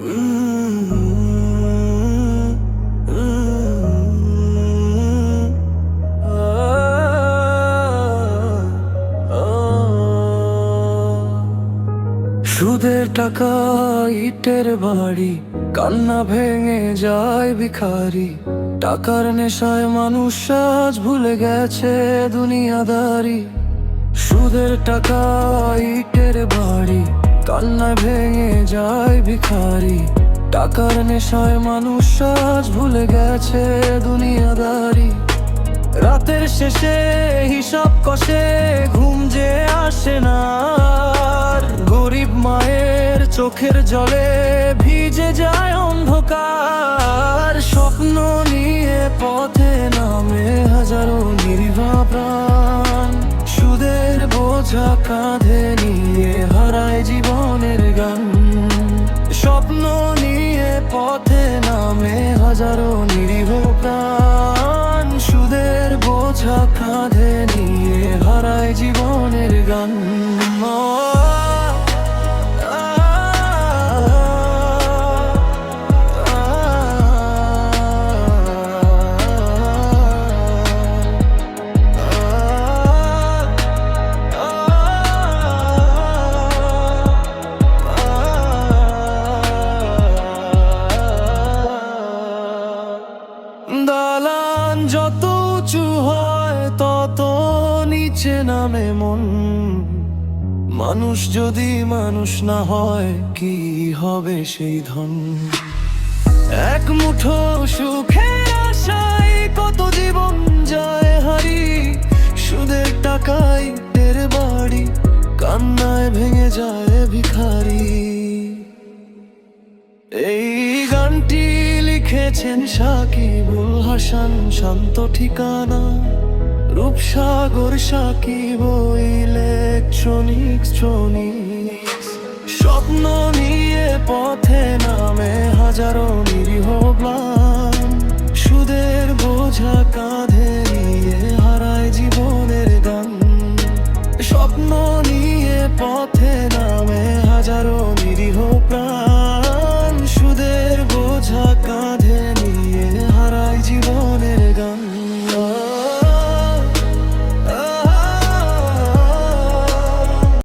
সুদের টাকা, ইটের বাড়ি, কান্না ভেঙে যায় ভিখারি। টাকার নেশায় মানুষ আজ ভুলে গেছে দুনিয়াদারি। সুদের টাকা, ইটের বাড়ি, কান্না ভেঙে যায় ভিখারি। টাকার নেশায় মানুষ আজ ভুলে গেছে দুনিয়াদারি। রাতের শেষে হিসাব কষে ঘুম যে আসে না, গরিব মায়ের চোখের জলে ভিজে যায় অন্ধকার। স্বপ্ন নিয়ে পথে নামে হাজারো নির্ভা প্রাণ, সুদের বোঝা কাঁধে নিয়ে হারায় জীবনের গান। স্বপ্ন নিয়ে পথে নামে হাজারো নিরীহ প্রাণ, সুদের বোঝা কাঁধে নিয়ে হারায় জীবনের গান। দালান যত উঁচু হয় তত নিচে নামে মন। মানুষ যদি মানুষ না হয় কি হবে সেই ধন? এক মুঠো সুখের আশায় কত জীবন যায় হারি। সুদের টাকায় ইটের বাড়ি, কান্নায় ভেঙে যায় ভিখারি। এই গানটি লিখেছেন সাকিবুল হাসান, শান্ত ঠিকানা রূপসাগর সাকিব ইলেকট্রনিক্স। স্বপ্ন নিয়ে পথে নামে হাজারো নিরীহ প্রাণ।